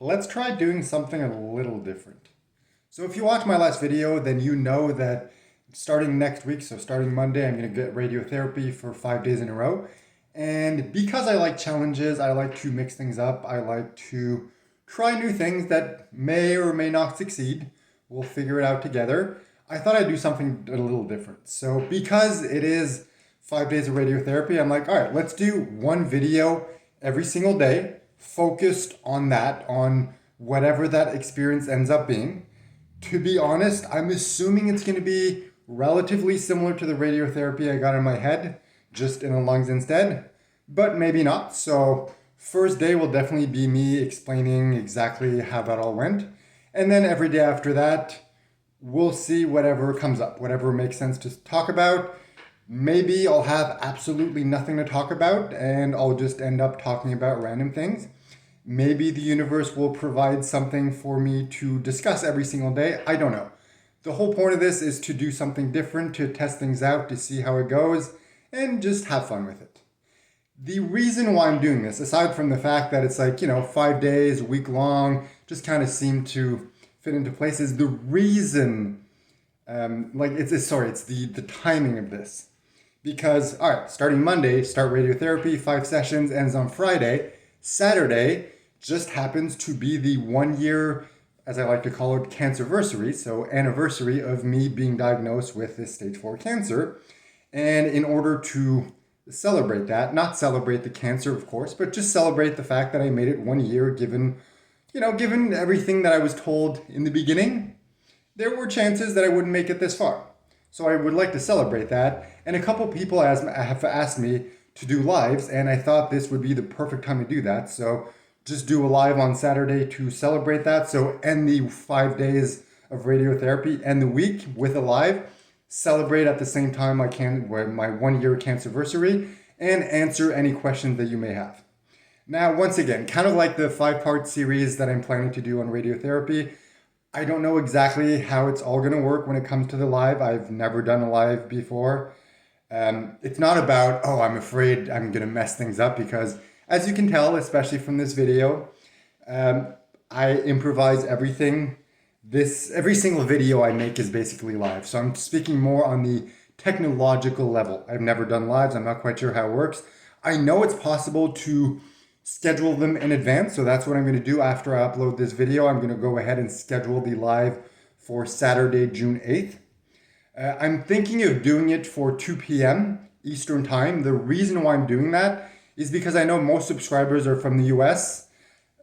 let's try doing something a little different. So if you watch my last video, then you know that starting next week, so starting Monday, I'm going to get radiotherapy for 5 days in a row. And because I like challenges, I like to mix things up. I like to try new things that may or may not succeed. We'll figure it out together. I thought I'd do something a little different. So because it is 5 days of radiotherapy, I'm like, all right, let's do one video every single day, focused on that, on whatever that experience ends up being. To be honest, I'm assuming it's going to be relatively similar to the radiotherapy I got in my head, just in the lungs instead, but maybe not. So, first day will definitely be me explaining exactly how that all went. And then every day after that, we'll see whatever comes up, whatever makes sense to talk about. Maybe I'll have absolutely nothing to talk about and I'll just end up talking about random things. Maybe the universe will provide something for me to discuss every single day. I don't know. The whole point of this is to do something different, to test things out, to see how it goes, and just have fun with it. The reason why I'm doing this, aside from the fact that it's like, 5 days, a week long, just kind of seemed to fit into place, is the reason, it's the timing of this. Because, all right, starting Monday, start radiotherapy, 5 sessions, ends on Friday. Saturday just happens to be the 1 year, as I like to call it, cancer-versary, so anniversary of me being diagnosed with this stage 4 cancer. And in order to celebrate that, not celebrate the cancer, of course, but just celebrate the fact that I made it 1 year, given everything that I was told in the beginning, there were chances that I wouldn't make it this far. So I would like to celebrate that. And a couple people have asked me to do lives, and I thought this would be the perfect time to do that. So just do a live on Saturday to celebrate that. So end the 5 days of radiotherapy, end the week with a live, celebrate at the same time my 1 year cancerversary, and answer any questions that you may have. Now, once again, kind of like the 5-part series that I'm planning to do on radiotherapy, I don't know exactly how it's all going to work when it comes to the live. I've never done a live before. It's not about, oh, I'm afraid I'm going to mess things up, because as you can tell, especially from this video, I improvise everything. Every single video I make is basically live. So I'm speaking more on the technological level. I've never done lives. I'm not quite sure how it works. I know it's possible to schedule them in advance. So that's what I'm going to do after I upload this video. I'm going to go ahead and schedule the live for Saturday, June 8th. I'm thinking of doing it for 2 p.m. Eastern Time. The reason why I'm doing that is because I know most subscribers are from the US,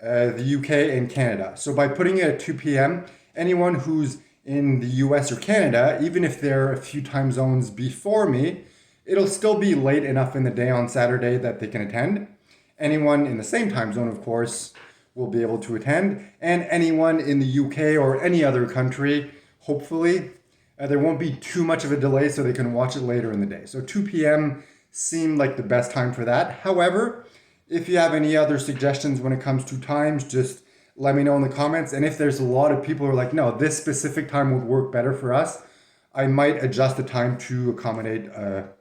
the UK, and Canada. So by putting it at 2 p.m., anyone who's in the US or Canada, even if they're a few time zones before me, it'll still be late enough in the day on Saturday that they can attend. Anyone in the same time zone, of course, will be able to attend. And anyone in the UK or any other country, hopefully, there won't be too much of a delay so they can watch it later in the day. So 2 p.m. seemed like the best time for that. However, if you have any other suggestions when it comes to times, just let me know in the comments. And if there's a lot of people who are like, no, this specific time would work better for us, I might adjust the time to accommodate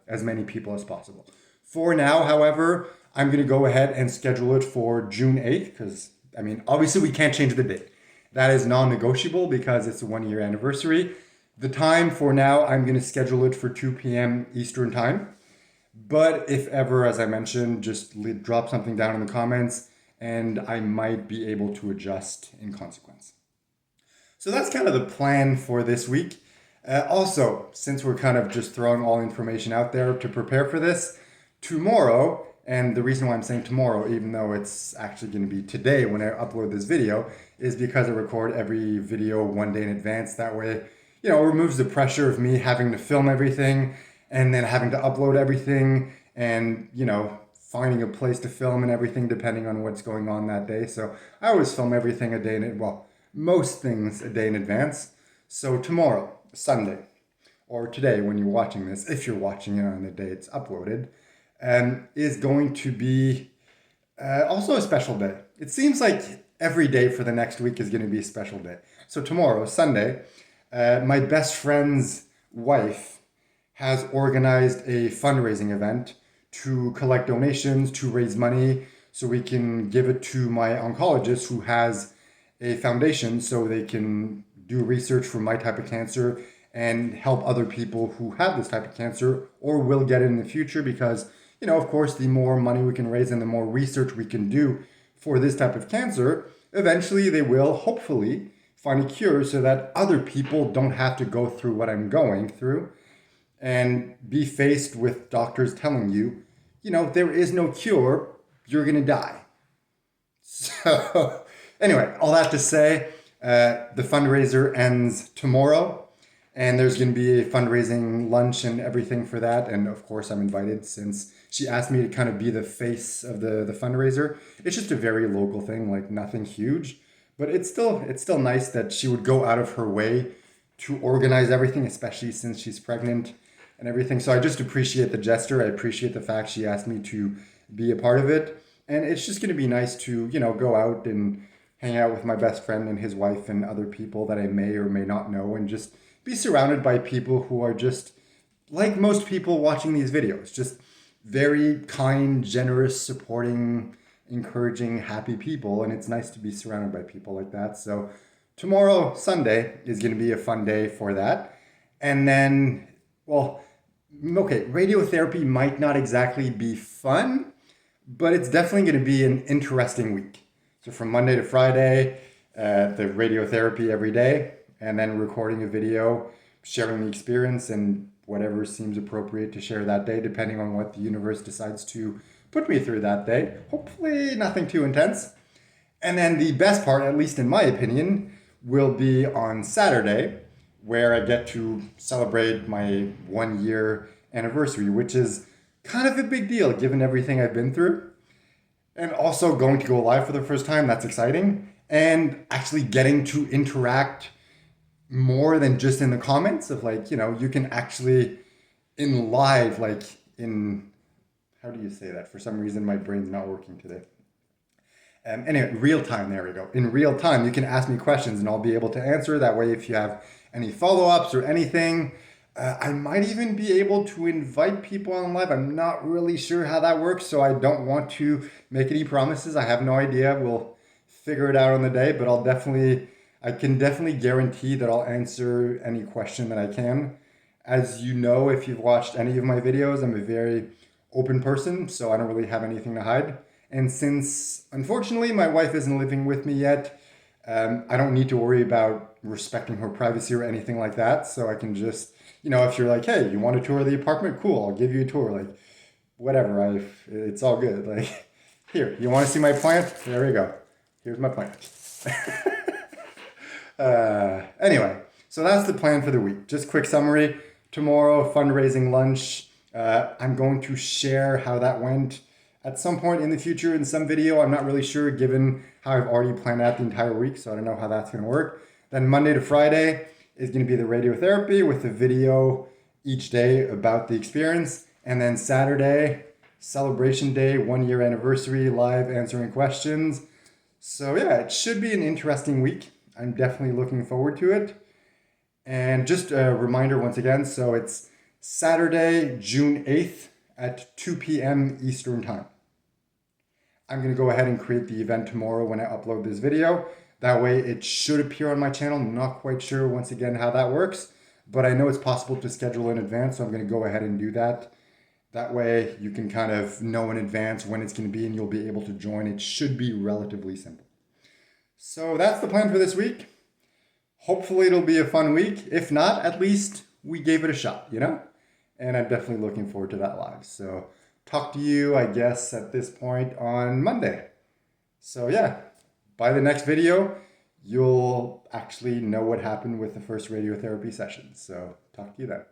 as many people as possible. For now, however, I'm going to go ahead and schedule it for June 8th because, obviously we can't change the date. That is non-negotiable because it's a 1 year anniversary. The time for now, I'm going to schedule it for 2 p.m. Eastern Time. But if ever, as I mentioned, just drop something down in the comments and I might be able to adjust in consequence. So that's kind of the plan for this week. Also, since we're kind of just throwing all information out there to prepare for this, tomorrow, and the reason why I'm saying tomorrow, even though it's actually going to be today when I upload this video, is because I record every video 1 day in advance. That way, it removes the pressure of me having to film everything and then having to upload everything and, finding a place to film and everything depending on what's going on that day. So I always film everything a day most things a day in advance. So tomorrow, Sunday, or today when you're watching this, if you're watching it on the day it's uploaded, is going to be also a special day. It seems like every day for the next week is going to be a special day. So tomorrow, Sunday, my best friend's wife has organized a fundraising event to collect donations, to raise money, so we can give it to my oncologist who has a foundation so they can do research for my type of cancer and help other people who have this type of cancer or will get it in the future because, of course, the more money we can raise and the more research we can do for this type of cancer, eventually they will hopefully find a cure so that other people don't have to go through what I'm going through and be faced with doctors telling you, there is no cure, you're going to die. So, anyway, all that to say, the fundraiser ends tomorrow, and there's going to be a fundraising lunch and everything for that. And of course, I'm invited since she asked me to kind of be the face of the fundraiser. It's just a very local thing, like nothing huge, but it's still nice that she would go out of her way to organize everything, especially since she's pregnant and everything. So I just appreciate the gesture. I appreciate the fact she asked me to be a part of it. And it's just going to be nice to, go out and hang out with my best friend and his wife and other people that I may or may not know and just be surrounded by people who are just like most people watching these videos, just very kind, generous, supporting, encouraging, happy people. And it's nice to be surrounded by people like that. So tomorrow, Sunday, is going to be a fun day for that. And then, radiotherapy might not exactly be fun, but it's definitely going to be an interesting week. So from Monday to Friday, the radiotherapy every day, and then recording a video, sharing the experience and whatever seems appropriate to share that day, depending on what the universe decides to put me through that day. Hopefully nothing too intense. And then the best part, at least in my opinion, will be on Saturday, where I get to celebrate my 1-year anniversary, which is kind of a big deal given everything I've been through. And also going to go live for the first time, that's exciting. And actually getting to interact more than just in the comments of you can actually in live, how do you say that? For some reason, my brain's not working today. Anyway, real time, there we go. In real time, you can ask me questions and I'll be able to answer. That way, if you have any follow-ups or anything, I might even be able to invite people on live. I'm not really sure how that works, so I don't want to make any promises. I have no idea. We'll figure it out on the day, but I can definitely guarantee that I'll answer any question that I can. As you know, if you've watched any of my videos, I'm a very open person, so I don't really have anything to hide. And since, unfortunately, my wife isn't living with me yet, I don't need to worry about respecting her privacy or anything like that. So I can just, if you're like, hey, you want to tour the apartment? Cool, I'll give you a tour. Whatever, it's all good. Here, you want to see my plant? There we go. Here's my plant. Anyway, so that's the plan for the week. Just quick summary. Tomorrow, fundraising lunch. I'm going to share how that went at some point in the future in some video. I'm not really sure given how I've already planned out the entire week, so I don't know how that's going to work. Then Monday to Friday is going to be the radiotherapy with a video each day about the experience. And then Saturday, celebration day, 1-year anniversary, live answering questions. So yeah, it should be an interesting week. I'm definitely looking forward to it. And just a reminder once again, so it's Saturday, June 8th at 2 p.m. Eastern Time. I'm going to go ahead and create the event tomorrow when I upload this video. That way it should appear on my channel. I'm not quite sure once again how that works, but I know it's possible to schedule in advance, so I'm going to go ahead and do that. That way you can kind of know in advance when it's going to be and you'll be able to join. It should be relatively simple. So that's the plan for this week. Hopefully it'll be a fun week. If not, at least we gave it a shot, And I'm definitely looking forward to that live. So talk to you, I guess, at this point on Monday. So yeah, by the next video, you'll actually know what happened with the first radiotherapy session. So talk to you then.